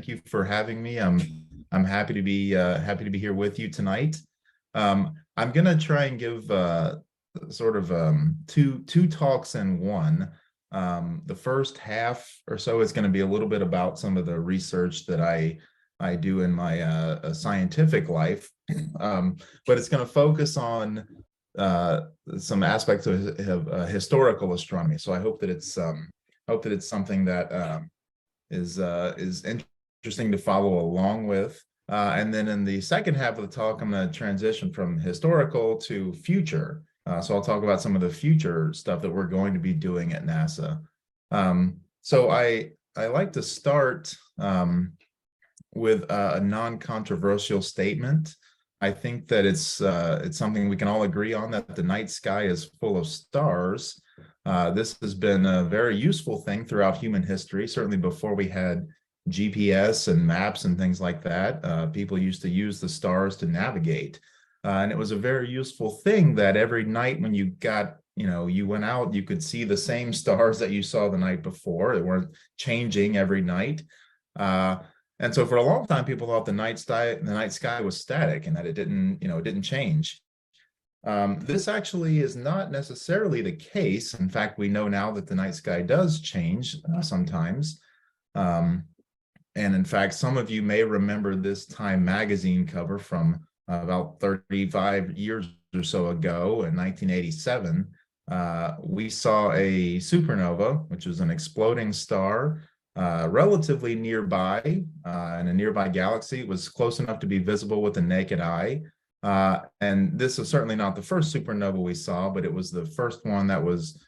Thank you for having me. I'm happy to be here with you tonight. I'm gonna try and give sort of two talks in one. The first half or so is going to be a little bit about some of the research that I do in my scientific life, but it's going to focus on some aspects of historical astronomy. So I hope that it's something that is interesting to follow along with. And then in the second half of the talk, I'm going to transition from historical to future. So I'll talk about some of the future stuff that we're going to be doing at NASA. So I like to start with a non-controversial statement. I think that it's something we can all agree on, that the night sky is full of stars. This has been a very useful thing throughout human history, certainly before we had GPS and maps and things like that. People used to use the stars to navigate. And it was a very useful thing that every night when you went out, you could see the same stars that you saw the night before. They weren't changing every night. And so for a long time, people thought the night sky was static and that it didn't change. This actually is not necessarily the case. In fact, we know now that the night sky does change sometimes. And in fact, some of you may remember this Time magazine cover from about 35 years or so ago in 1987. We saw a supernova, which was an exploding star relatively nearby in a nearby galaxy. It was close enough to be visible with the naked eye. And this was certainly not the first supernova we saw, but it was the first one that was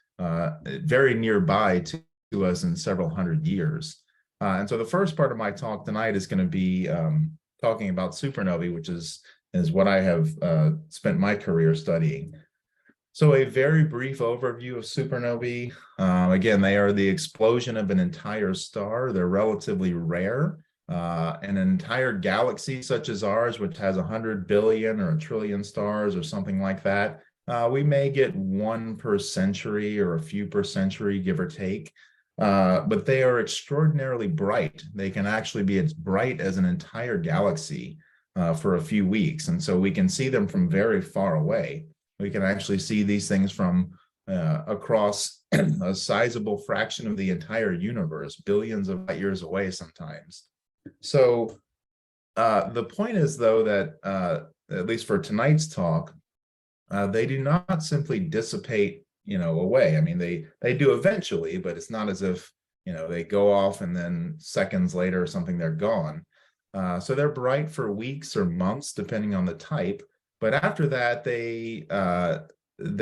very nearby to us in several hundred years. And so the first part of my talk tonight is going to be talking about supernovae, which is what I have spent my career studying. So a very brief overview of supernovae. Again, they are the explosion of an entire star. They're relatively rare. An entire galaxy such as ours, which has 100 billion or a trillion stars or something like that, we may get one per century or a few per century, give or take. But they are extraordinarily bright. They can actually be as bright as an entire galaxy for a few weeks. And so we can see them from very far away. We can actually see these things from across a sizable fraction of the entire universe, billions of light years away sometimes. So the point is, though, that at least for tonight's talk, they do not simply dissipate away. I mean, they do eventually, but it's not as if, they go off and then seconds later or something, they're gone. So they're bright for weeks or months, depending on the type. But after that, they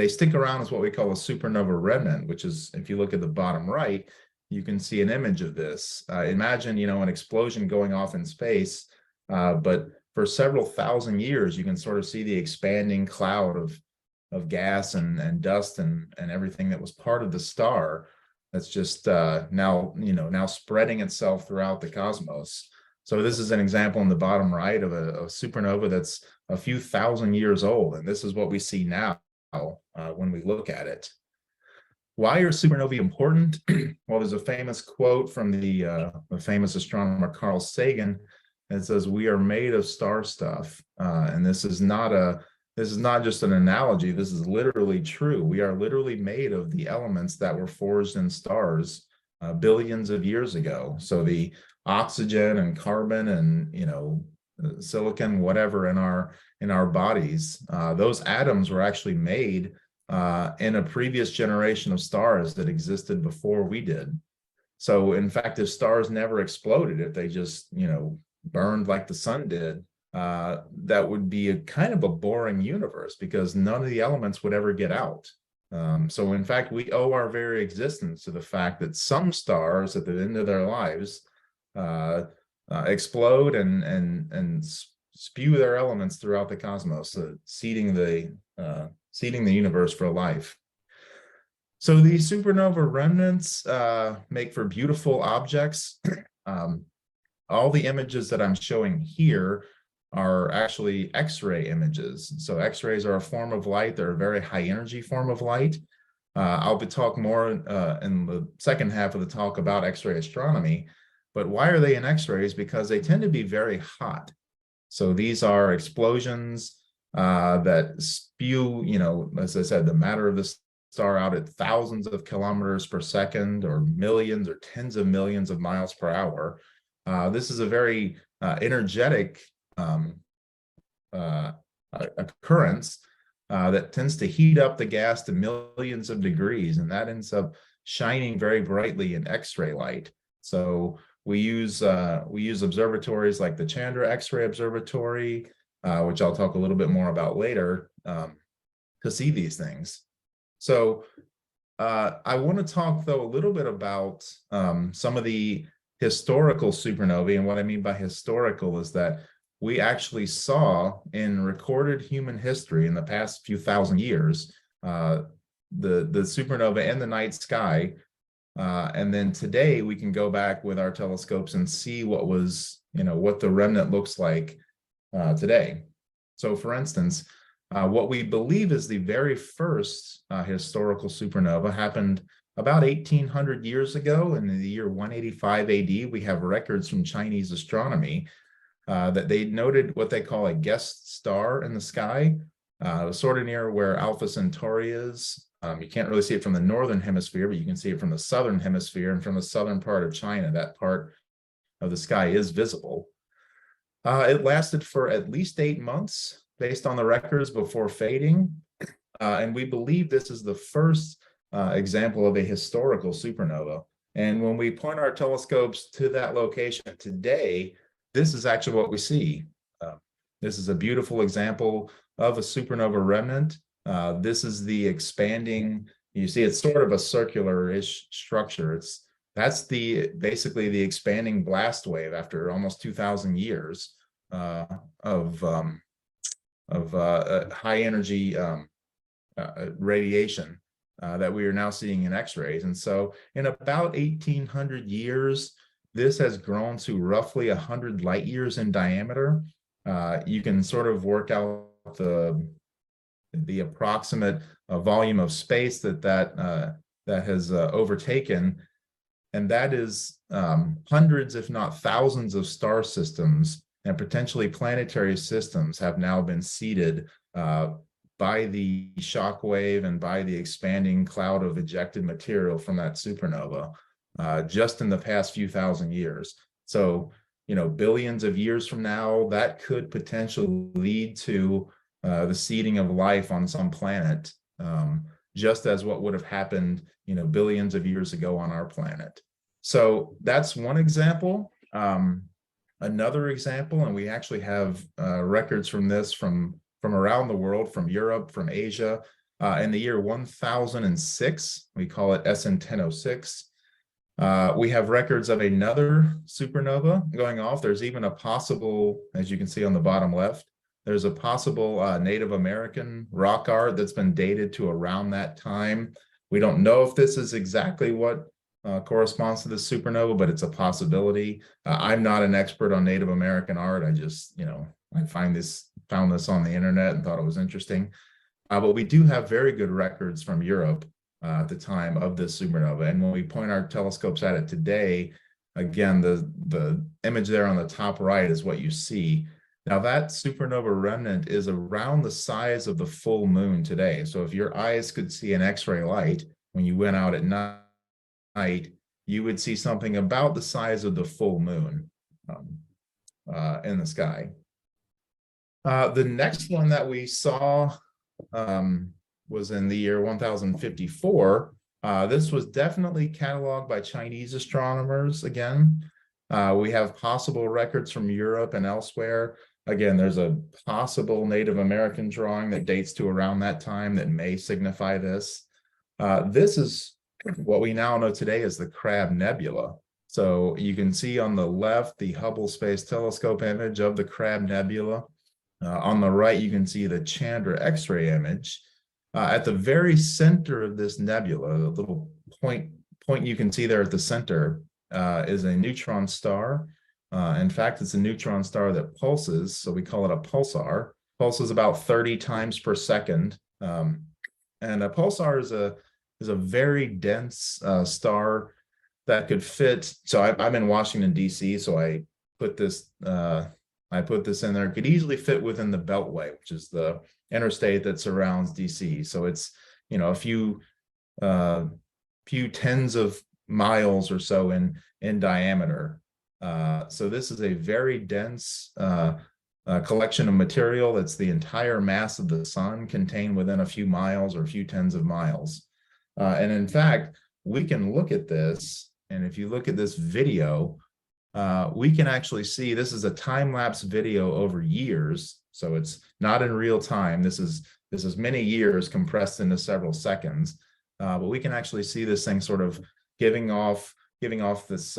stick around as what we call a supernova remnant, which is, if you look at the bottom right, you can see an image of this. Imagine, an explosion going off in space, but for several thousand years, you can sort of see the expanding cloud of gas and dust and everything that was part of the star that's just now spreading itself throughout the cosmos. So this is an example in the bottom right of a supernova that's a few thousand years old, and this is what we see now when we look at it. Why are supernovae important? Well, there's a famous quote from the famous astronomer Carl Sagan that says, "We are made of star stuff," and this is not just an analogy. This is literally true. We are literally made of the elements that were forged in stars billions of years ago. So the oxygen and carbon and silicon, whatever in our bodies, those atoms were actually made in a previous generation of stars that existed before we did. So in fact, if stars never exploded, if they just burned like the sun did, that would be a kind of a boring universe because none of the elements would ever get out. So in fact, we owe our very existence to the fact that some stars at the end of their lives explode and spew their elements throughout the cosmos, seeding the universe for life. So these supernova remnants make for beautiful objects. All the images that I'm showing here are actually X-ray images. So X-rays are a form of light. They're a very high energy form of light. I'll be talking more in the second half of the talk about X-ray astronomy. But why are they in X-rays? Because they tend to be very hot. So these are explosions that spew, as I said, the matter of the star out at thousands of kilometers per second, or millions or tens of millions of miles per hour. This is a very energetic occurrence that tends to heat up the gas to millions of degrees, and that ends up shining very brightly in X-ray light. So we use observatories like the Chandra X-ray Observatory, which I'll talk a little bit more about later, to see these things. So I want to talk, though, a little bit about some of the historical supernovae. And what I mean by historical is that we actually saw in recorded human history in the past few thousand years, the supernova in the night sky. And then today we can go back with our telescopes and see what the remnant looks like today. So for instance, what we believe is the very first historical supernova happened about 1,800 years ago. In the year 185 AD, we have records from Chinese astronomy that they noted what they call a guest star in the sky, sort of near where Alpha Centauri is. You can't really see it from the northern hemisphere, but you can see it from the southern hemisphere, and from the southern part of China, that part of the sky is visible. It lasted for at least 8 months based on the records before fading. And we believe this is the first example of a historical supernova. And when we point our telescopes to that location today, this is actually what we see. This is a beautiful example of a supernova remnant. This is the expanding, you see it's sort of a circular-ish structure. That's basically the expanding blast wave after almost 2,000 years of high energy radiation that we are now seeing in X-rays. And so in about 1,800 years, this has grown to roughly 100 light years in diameter. You can sort of work out the approximate volume of space that has overtaken, and that is hundreds, if not thousands, of star systems and potentially planetary systems have now been seeded by the shock wave and by the expanding cloud of ejected material from that supernova just in the past few thousand years. So, billions of years from now, that could potentially lead to the seeding of life on some planet, just as what would have happened, billions of years ago on our planet. So that's one example. Another example, and we actually have records from this from around the world, from Europe, from Asia, in the year 1006, we call it SN 1006. We have records of another supernova going off. There's even a possible, as you can see on the bottom left, there's a possible Native American rock art that's been dated to around that time. We don't know if this is exactly what corresponds to the supernova, but it's a possibility. I'm not an expert on Native American art. I just, I found this on the internet and thought it was interesting. But we do have very good records from Europe at the time of this supernova. And when we point our telescopes at it today, again, the image there on the top right is what you see. Now that supernova remnant is around the size of the full moon today. So if your eyes could see an X-ray light when you went out at night, you would see something about the size of the full moon in the sky. The next one that we saw was in the year 1054. This was definitely cataloged by Chinese astronomers again. We have possible records from Europe and elsewhere. Again, there's a possible Native American drawing that dates to around that time that may signify this. This is what we now know today as the Crab Nebula. So you can see on the left the Hubble Space Telescope image of the Crab Nebula. On the right, you can see the Chandra X-ray image. At the very center of this nebula, the little point you can see there at the center is a neutron star. In fact, it's a neutron star that pulses, so we call it a pulsar. Pulses about 30 times per second. And a pulsar is a very dense star that could fit. So I'm in Washington, D.C., so I put this in there. It could easily fit within the Beltway, which is the interstate that surrounds D.C. So it's, a few tens of miles or so in diameter. So this is a very dense collection of material. That's the entire mass of the sun contained within a few miles or a few tens of miles. And in fact, we can look at this, and if you look at this video, we can actually see this is a time-lapse video over years. So it's not in real time. This is many years compressed into several seconds. But we can actually see this thing sort of giving off this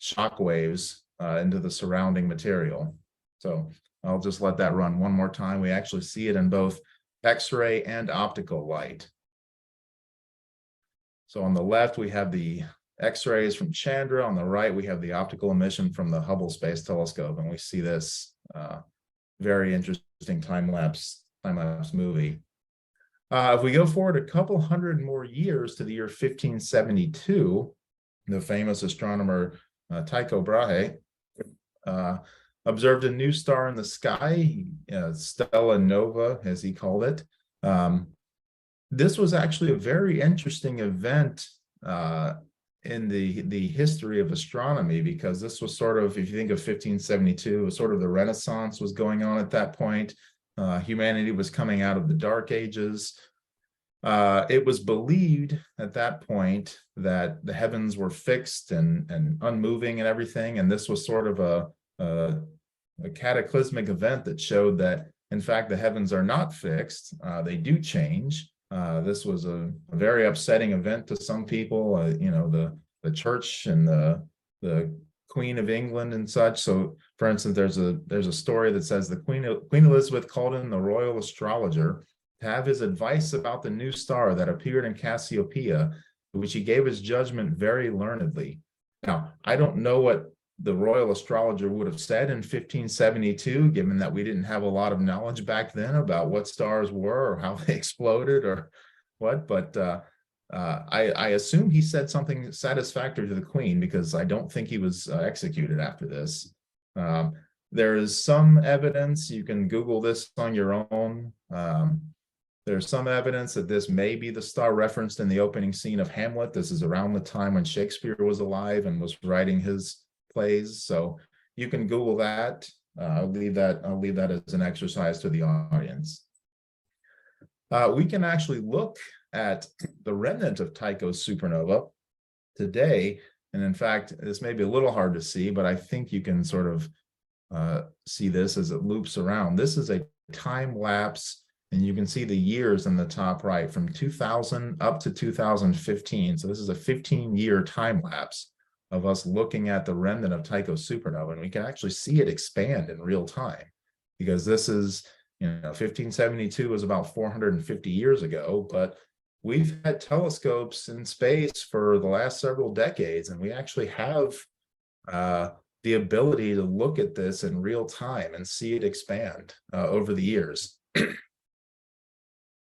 shock waves into the surrounding material. So I'll just let that run one more time. We actually see it in both X-ray and optical light. So on the left, we have the X-rays from Chandra. On the right, we have the optical emission from the Hubble Space Telescope. And we see this very interesting time-lapse movie. If we go forward a couple hundred more years to the year 1572, the famous astronomer Tycho Brahe observed a new star in the sky, Stella Nova, as he called it. This was actually a very interesting event in the history of astronomy, because this was sort of, if you think of 1572, it was sort of the Renaissance was going on at that point. Humanity was coming out of the Dark Ages. It was believed at that point that the heavens were fixed and unmoving and everything, and this was sort of a cataclysmic event that showed that, in fact, the heavens are not fixed. They do change. This was a very upsetting event to some people, the church and the Queen of England and such. So, for instance, there's a story that says the Queen Elizabeth called in the royal astrologer to have his advice about the new star that appeared in Cassiopeia, which he gave his judgment very learnedly. Now, I don't know what the royal astrologer would have said in 1572, given that we didn't have a lot of knowledge back then about what stars were or how they exploded or what, but I assume he said something satisfactory to the Queen, because I don't think he was executed after this. There is some evidence, you can Google this on your own. There's some evidence that this may be the star referenced in the opening scene of Hamlet. This is around the time when Shakespeare was alive and was writing his plays. So you can Google that. I'll leave that as an exercise to the audience. We can actually look at the remnant of Tycho's supernova today. And in fact, this may be a little hard to see, but I think you can sort of see this as it loops around. This is a time lapse, and you can see the years in the top right from 2000 up to 2015. So this is a 15-year time lapse of us looking at the remnant of Tycho's supernova, and we can actually see it expand in real time, because this is, 1572 was about 450 years ago, but we've had telescopes in space for the last several decades, and we actually have the ability to look at this in real time and see it expand over the years.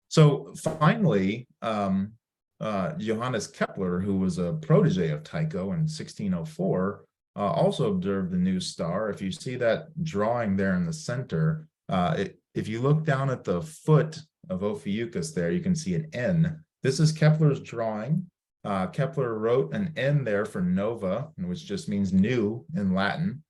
So finally, Johannes Kepler, who was a protege of Tycho in 1604, also observed the new star. If you see that drawing there in the center, if you look down at the foot of Ophiuchus there, you can see an N. This is Kepler's drawing. Kepler wrote an N there for nova, which just means new in Latin.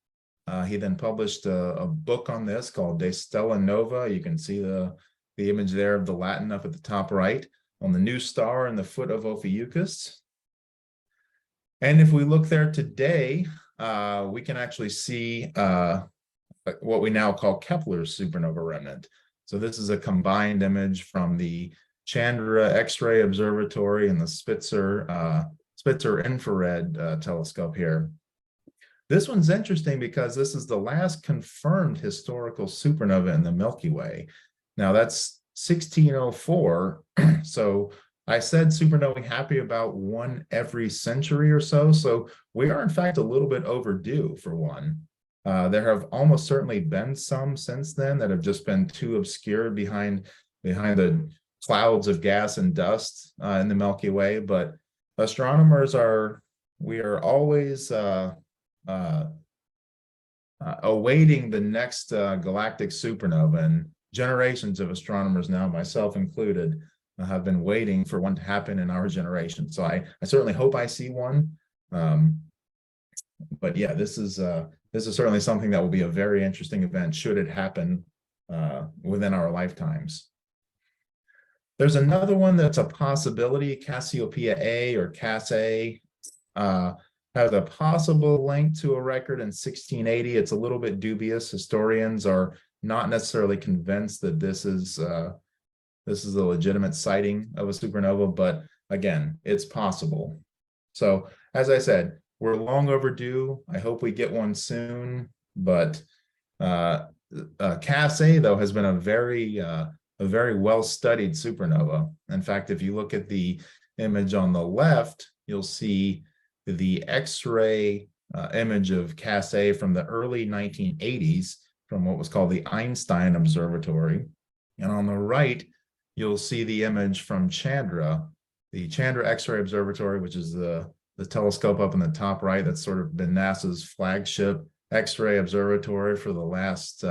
He then published a book on this called De Stella Nova. You can see the image there of the Latin up at the top right on the new star in the foot of Ophiuchus. And if we look there today, we can actually see what we now call Kepler's supernova remnant. So this is a combined image from the Chandra X-ray Observatory and the Spitzer infrared telescope here. This one's interesting because this is the last confirmed historical supernova in the Milky Way. Now that's 1604. So I said supernovae happy about one every century or so. So we are in fact a little bit overdue for one. There have almost certainly been some since then that have just been too obscured behind the clouds of gas and dust in the Milky Way, but astronomers are we are always uh, awaiting the next galactic supernova, and generations of astronomers now, myself included, have been waiting for one to happen in our generation. So I certainly hope I see one. But yeah, this is certainly something that will be a very interesting event should it happen within our lifetimes. There's another one that's a possibility, Cassiopeia A or Cass A. Has a possible link to a record in 1680. It's a little bit dubious. Historians are not necessarily convinced that this is a legitimate sighting of a supernova, but again, it's possible. So as I said, we're long overdue. I hope we get one soon, but Cass A, though, has been a very well-studied supernova. In fact, if you look at the image on the left, you'll see the X-ray image of Cass A from the early 1980s from what was called the Einstein Observatory. And on the right, you'll see the image from Chandra, the Chandra X-ray Observatory, which is the telescope up in the top right. That's sort of been NASA's flagship X-ray observatory for the last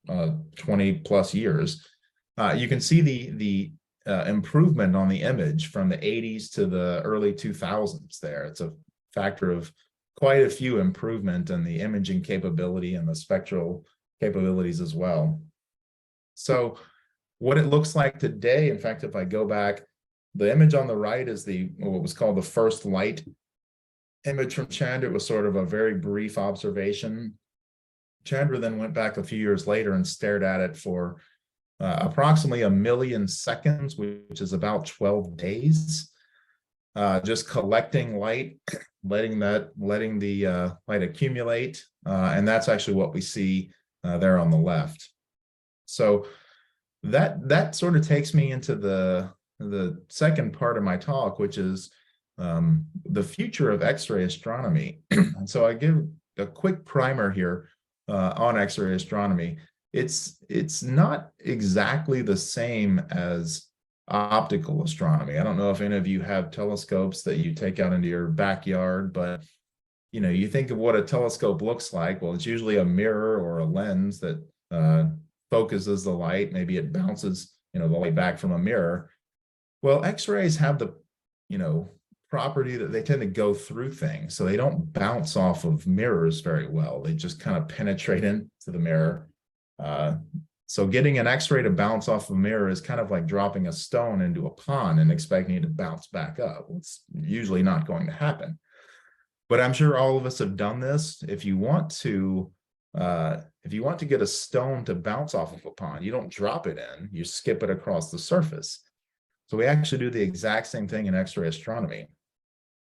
20 plus years. You can see the improvement on the image from the 80s to the early 2000s there. It's a factor of quite a few improvement in the imaging capability and the spectral capabilities as well. So what it looks like today, in fact, if I go back, the image on the right is what was called the first light image from Chandra. It was sort of a very brief observation. Chandra then went back a few years later and stared at it for approximately 1 million seconds, which is about 12 days, just collecting light, letting the light accumulate, and that's actually what we see there on the left. So that sort of takes me into the second part of my talk, which is the future of X-ray astronomy. And so I give a quick primer here on X-ray astronomy. It's not exactly the same as optical astronomy. I don't know if any of you have telescopes that you take out into your backyard, but you think of what a telescope looks like. Well, it's usually a mirror or a lens that focuses the light. Maybe it bounces the light back from a mirror. Well, X-rays have the property that they tend to go through things, so they don't bounce off of mirrors very well. They just kind of penetrate into the mirror. So getting an X-ray to bounce off a mirror is kind of like dropping a stone into a pond and expecting it to bounce back up. It's usually not going to happen. But I'm sure all of us have done this. If you want to get a stone to bounce off of a pond, you don't drop it in, you skip it across the surface. So we actually do the exact same thing in X-ray astronomy.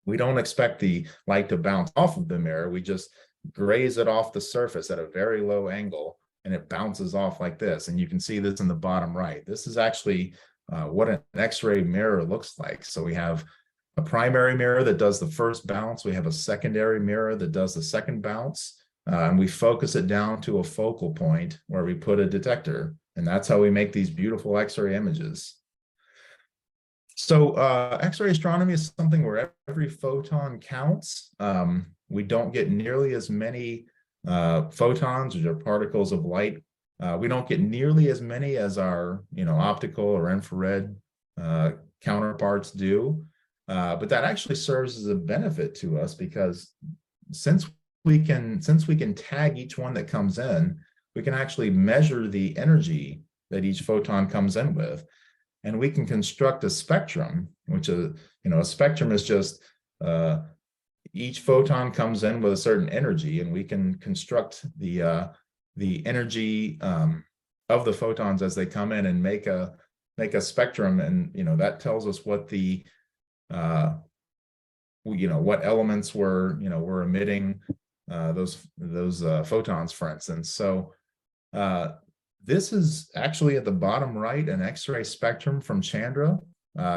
We don't expect the light to bounce off of the mirror. We just graze it off the surface at a very low angle, and it bounces off like this. And you can see this in the bottom right. This is actually what an X-ray mirror looks like. So we have a primary mirror that does the first bounce. We have a secondary mirror that does the second bounce. And we focus it down to a focal point where we put a detector. And that's how we make these beautiful X-ray images. So X-ray astronomy is something where every photon counts. We don't get nearly as many photons, which are particles of light. We don't get nearly as many as our optical or infrared counterparts do. But that actually serves as a benefit to us, because since we can tag each one that comes in, we can actually measure the energy that each photon comes in with. And we can construct a spectrum, which is, a spectrum is just each photon comes in with a certain energy, and we can construct the energy of the photons as they come in and make a spectrum. And that tells us what the what elements we're emitting those photons, for instance. So this is actually at the bottom right, an X-ray spectrum from Chandra.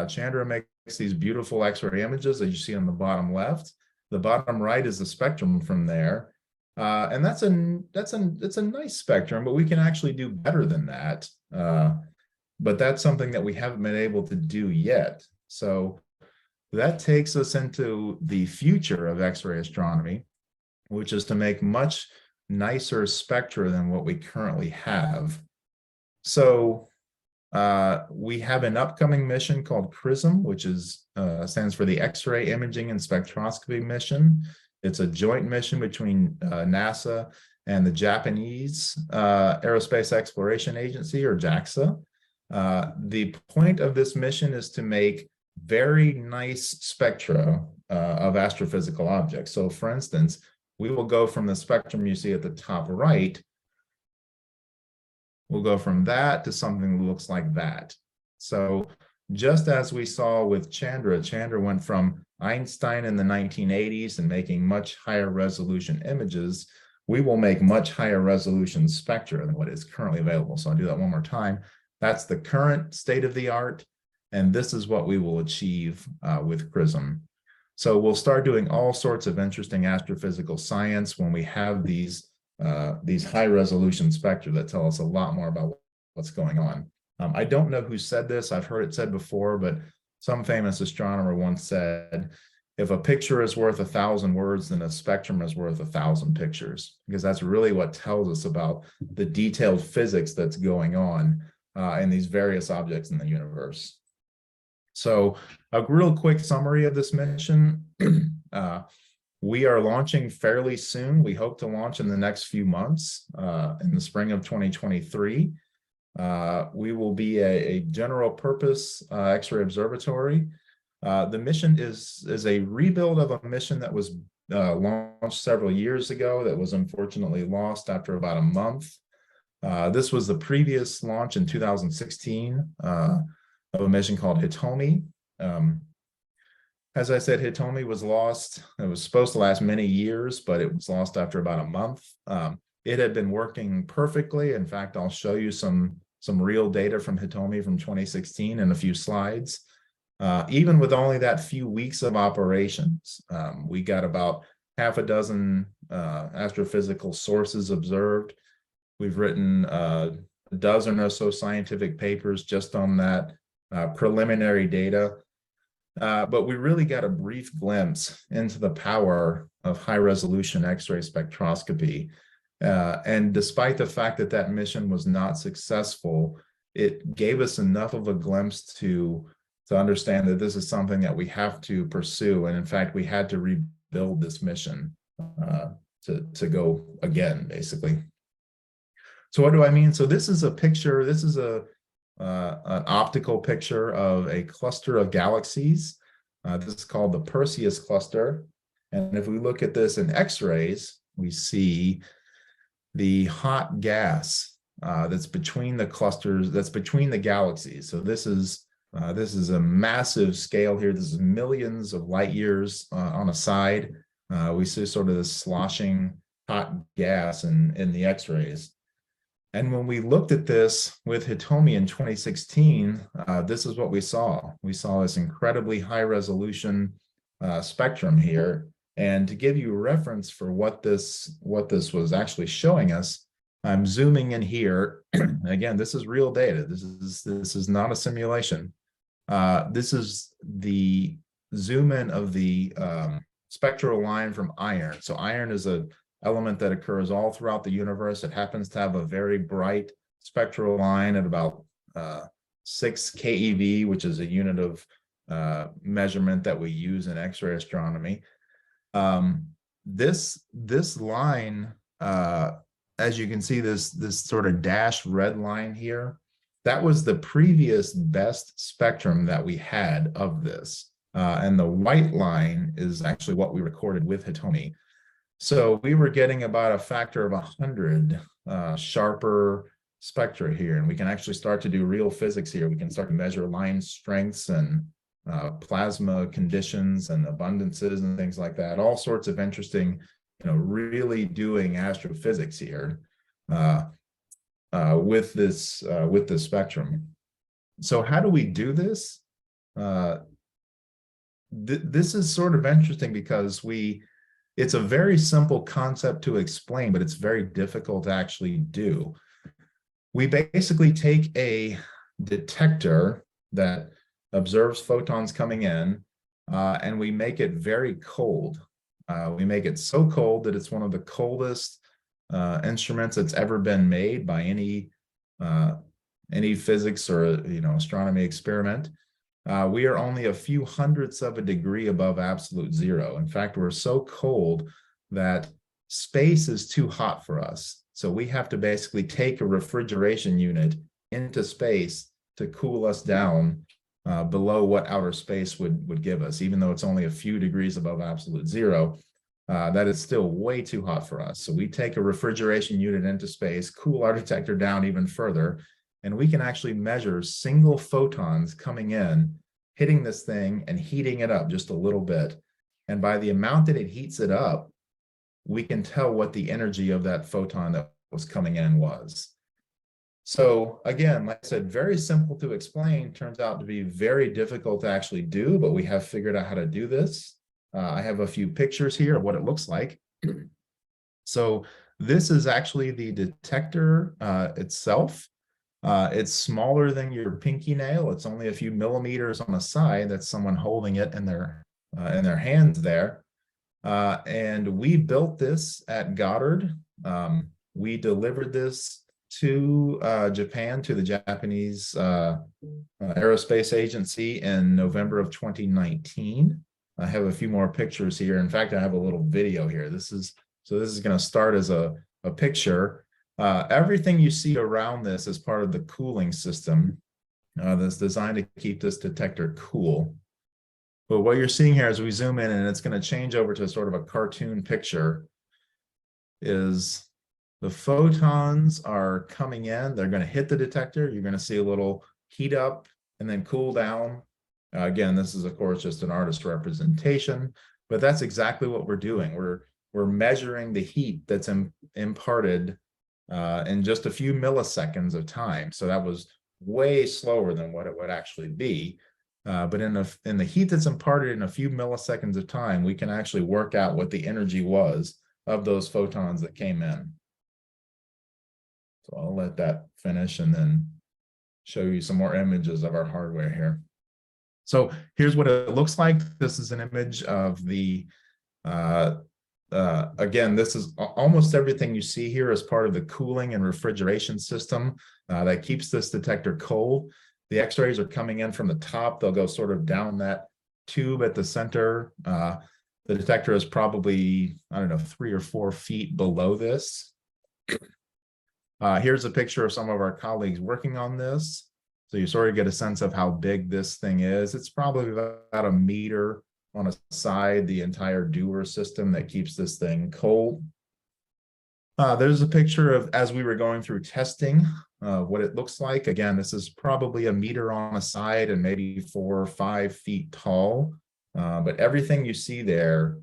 Chandra makes these beautiful X-ray images that you see on the bottom left. The bottom right is the spectrum from there. And it's a nice spectrum, but we can actually do better than that. But that's something that we haven't been able to do yet. So That takes us into the future of X-ray astronomy, which is to make much nicer spectra than what we currently have. So we have an upcoming mission called XRISM, which stands for the X-ray Imaging and Spectroscopy Mission. It's a joint mission between NASA and the Japanese Aerospace Exploration Agency, or JAXA. The point of this mission is to make very nice spectra of astrophysical objects. So for instance, we will go from the spectrum you see at the top right. We'll go from that to something that looks like that. So just as we saw with Chandra, Chandra went from Einstein in the 1980s and making much higher resolution images. We will make much higher resolution spectra than what is currently available. So I'll do that one more time. That's the current state of the art. And this is what we will achieve with XRISM. So we'll start doing all sorts of interesting astrophysical science when we have these high resolution spectra that tell us a lot more about what's going on. I don't know who said this. I've heard it said before, but some famous astronomer once said, if a picture is worth 1,000 words, then a spectrum is worth 1,000 pictures, because that's really what tells us about the detailed physics that's going on in these various objects in the universe. So a real quick summary of this mission. We are launching fairly soon. We hope to launch in the next few months, in the spring of 2023. We will be a general purpose X-ray observatory. The mission is a rebuild of a mission that was launched several years ago that was unfortunately lost after about a month. This was the previous launch in 2016 of a mission called Hitomi. As I said, Hitomi was lost. It was supposed to last many years, but it was lost after about a month. It had been working perfectly. In fact, I'll show you some real data from Hitomi from 2016 in a few slides. Even with only that few weeks of operations, we got about half a dozen astrophysical sources observed. We've written a dozen or so scientific papers just on that preliminary data. But we really got a brief glimpse into the power of high-resolution X-ray spectroscopy. And despite the fact that that mission was not successful, it gave us enough of a glimpse to understand that this is something that we have to pursue. And in fact, we had to rebuild this mission to go again, basically. So what do I mean? So this is a picture. This is an optical picture of a cluster of galaxies. This is called the Perseus cluster. And if we look at this in X-rays, we see the hot gas that's between the clusters, that's between the galaxies. So this is a massive scale here. This is millions of light years on a side. We see sort of this sloshing hot gas in the X-rays. And when we looked at this with Hitomi in 2016, this is what we saw. We saw this incredibly high resolution spectrum here. And to give you a reference for what this was actually showing us, I'm zooming in here. Again, this is real data. This is not a simulation. This is the zoom in of the spectral line from iron. So iron is an element that occurs all throughout the universe. It happens to have a very bright spectral line at about 6 keV, which is a unit of measurement that we use in X-ray astronomy. This line, as you can see, this sort of dashed red line here, that was the previous best spectrum that we had of this. And the white line is actually what we recorded with Hitomi. So we were getting about a factor of 100 sharper spectra here, and we can actually start to do real physics here. We can start to measure line strengths and plasma conditions and abundances and things like that. All sorts of interesting, really doing astrophysics here with this spectrum. So how do we do this? This is sort of interesting because it's a very simple concept to explain, but it's very difficult to actually do. We basically take a detector that observes photons coming in. and we make it very cold. We make it so cold that it's one of the coldest instruments that's ever been made by any physics or astronomy experiment. We are only a few hundredths of a degree above absolute zero. In fact, we're so cold that space is too hot for us. So we have to basically take a refrigeration unit into space to cool us down below what outer space would give us. Even though it's only a few degrees above absolute zero, that is still way too hot for us. So we take a refrigeration unit into space, cool our detector down even further, and we can actually measure single photons coming in, hitting this thing and heating it up just a little bit. And by the amount that it heats it up, we can tell what the energy of that photon that was coming in was. So again, like I said, very simple to explain, turns out to be very difficult to actually do, but we have figured out how to do this. I have a few pictures here of what it looks like. So this is actually the detector itself. It's smaller than your pinky nail. It's only a few millimeters on the side. That's someone holding it in their hands there. And we built this at Goddard. We delivered this to Japan, to the Japanese Aerospace Agency in November of 2019. I have a few more pictures here. In fact, I have a little video here. This is going to start as a picture. Everything you see around this is part of the cooling system that's designed to keep this detector cool. But what you're seeing here as we zoom in, and it's going to change over to sort of a cartoon picture, is the photons are coming in. They're going to hit the detector. You're going to see a little heat up and then cool down. Again, this is, of course, just an artist representation, but that's exactly what we're doing. We're measuring the heat that's imparted in just a few milliseconds of time. So that was way slower than what it would actually be. But in the heat that's imparted in a few milliseconds of time, we can actually work out what the energy was of those photons that came in. So I'll let that finish and then show you some more images of our hardware here. So here's what it looks like. This is an image of the, again, this is almost everything you see here as part of the cooling and refrigeration system that keeps this detector cold. The X-rays are coming in from the top. They'll go sort of down that tube at the center. The detector is probably, I don't know, 3 or 4 feet below this. Here's a picture of some of our colleagues working on this. So you sort of get a sense of how big this thing is. It's probably about a meter on a side, the entire Dewar system that keeps this thing cold. There's a picture of as we were going through testing, what it looks like. Again, this is probably a meter on a side and maybe 4 or 5 feet tall. But everything you see there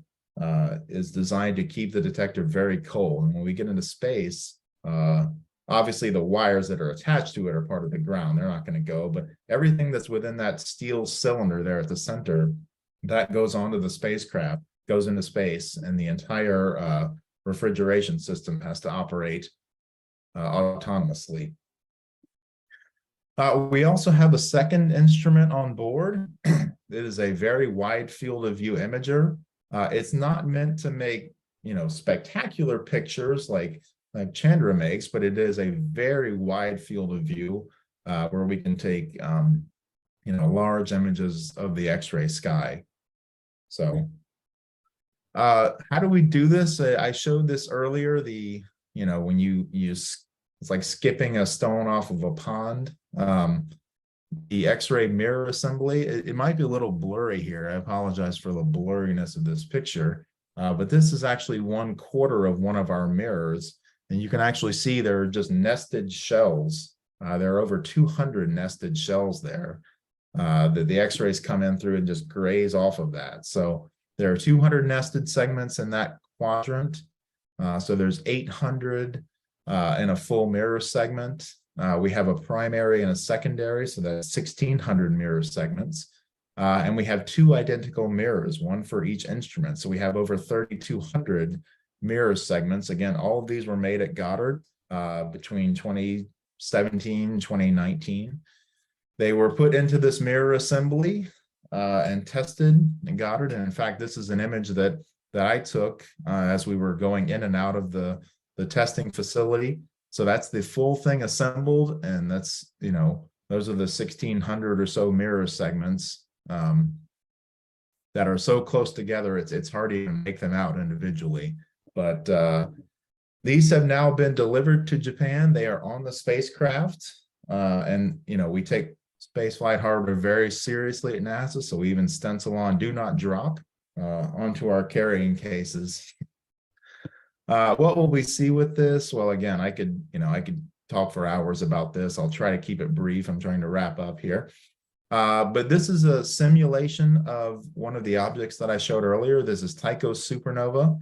is designed to keep the detector very cold. And when we get into space, obviously the wires that are attached to it are part of the ground. They're not going to go, but everything that's within that steel cylinder there at the center, that goes onto the spacecraft, goes into space, and the entire refrigeration system has to operate autonomously. We also have a second instrument on board. It is a very wide field of view imager. It's not meant to make, spectacular pictures like Chandra makes, but it is a very wide field of view where we can take, large images of the X-ray sky. So how do we do this? I showed this earlier, when you use, it's like skipping a stone off of a pond. The X-ray mirror assembly, it might be a little blurry here. I apologize for the blurriness of this picture, but this is actually 1/4 of one of our mirrors. And you can actually see there are just nested shells. There are over 200 nested shells there that the X-rays come in through and just graze off of that. So there are 200 nested segments in that quadrant. So there's 800 in a full mirror segment. We have a primary and a secondary, so that's 1,600 mirror segments. And we have 2 identical mirrors, one for each instrument. So we have over 3,200 mirror segments. Again, all of these were made at Goddard between 2017 and 2019. They were put into this mirror assembly and tested in Goddard. And in fact, this is an image that I took as we were going in and out of the testing facility. So that's the full thing assembled, and that's, you know, those are the 1,600 or so mirror segments that are so close together, it's hard to even make them out individually. But these have now been delivered to Japan. They are on the spacecraft, and you know, we take spaceflight hardware very seriously at NASA, so we even stencil on "Do not drop" onto our carrying cases. What will we see with this? Well, again, I could talk for hours about this. I'll try to keep it brief. I'm trying to wrap up here. But this is a simulation of one of the objects that I showed earlier. This is Tycho's supernova.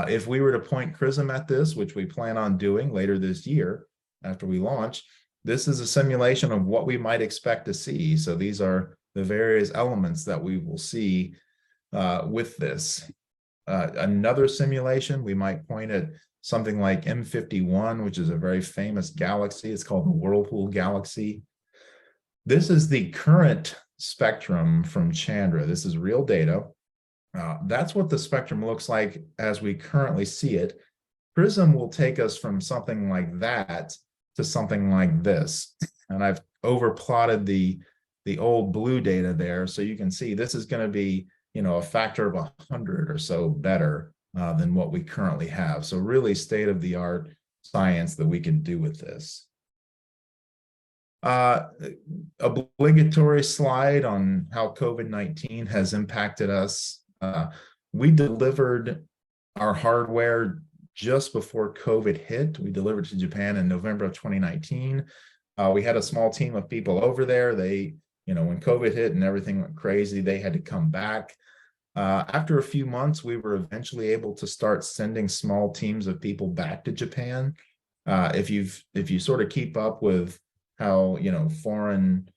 If we were to point XRISM at this, which we plan on doing later this year after we launch, this is a simulation of what we might expect to see. So these are the various elements that we will see with this. Another simulation, we might point at something like M51, which is a very famous galaxy. It's called the Whirlpool Galaxy. This is the current spectrum from Chandra. This is real data. That's what the spectrum looks like as we currently see it. XRISM will take us from something like that to something like this. And I've overplotted the old blue data there. So you can see this is going to be, you know, a factor of 100 or so better than what we currently have. So really state-of-the-art science that we can do with this. Obligatory slide on how COVID-19 has impacted us. We delivered our hardware just before COVID hit. We delivered to Japan in November of 2019. We had a small team of people over there. They, you know, when COVID hit and everything went crazy, they had to come back. After a few months, we were eventually able to start sending small teams of people back to Japan. If you sort of keep up with how, you know, foreign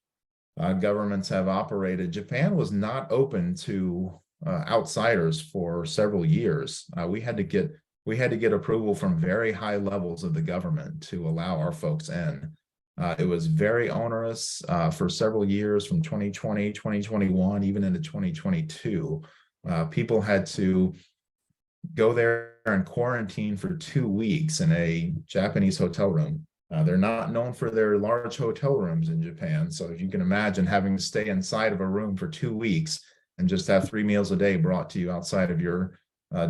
governments have operated, Japan was not open to outsiders for several years. We had to get approval from very high levels of the government to allow our folks in. It was very onerous for several years, from 2020, 2021, even into 2022. People had to go there and quarantine for 2 weeks in a Japanese hotel room. They're not known for their large hotel rooms in Japan. So if you can imagine having to stay inside of a room for 2 weeks and just have 3 meals a day brought to you outside of your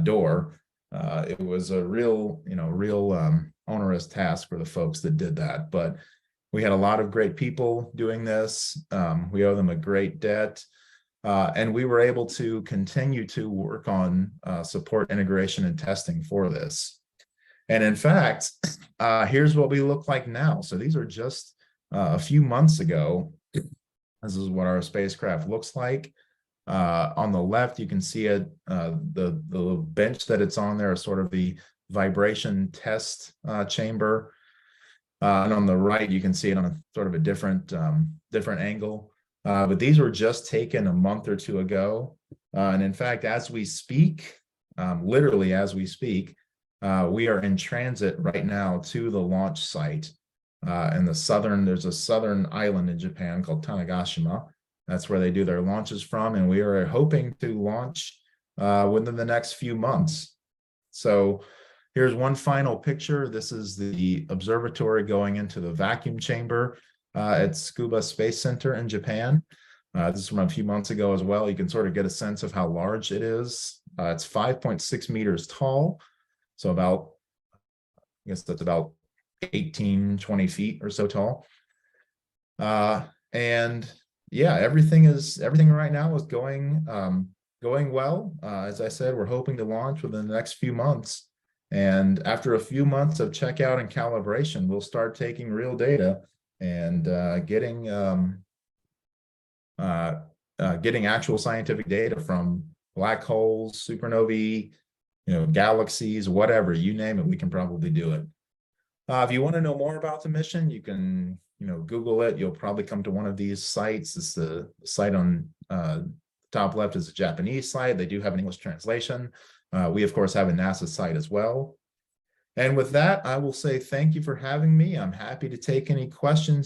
door, it was a real onerous task for the folks that did that. But we had a lot of great people doing this. We owe them a great debt. And we were able to continue to work on support, integration, and testing for this. And in fact, here's what we look like now. So these are just a few months ago. This is what our spacecraft looks like. On the left, you can see it. The bench that it's on there is sort of the vibration test chamber. And on the right, you can see it on a sort of a different angle. But these were just taken a month or two ago. And in fact, as we speak, literally as we speak, we are in transit right now to the launch site in there's a southern island in Japan called Tanegashima. That's where they do their launches from. And we are hoping to launch within the next few months. So here's one final picture. This is the observatory going into the vacuum chamber at Tsukuba Space Center in Japan. This is from a few months ago as well. You can sort of get a sense of how large it is. It's 5.6 meters tall. So about, I guess that's about 18, 20 feet or so tall. And yeah, everything right now is going well. As I said, we're hoping to launch within the next few months. And after a few months of checkout and calibration, we'll start taking real data and getting actual scientific data from black holes, supernovae, galaxies, whatever, you name it, we can probably do it. If you want to know more about the mission, you can, Google it. You'll probably come to one of these sites. It's the site on top left is a Japanese site. They do have an English translation. We, of course, have a NASA site as well. And with that, I will say thank you for having me. I'm happy to take any questions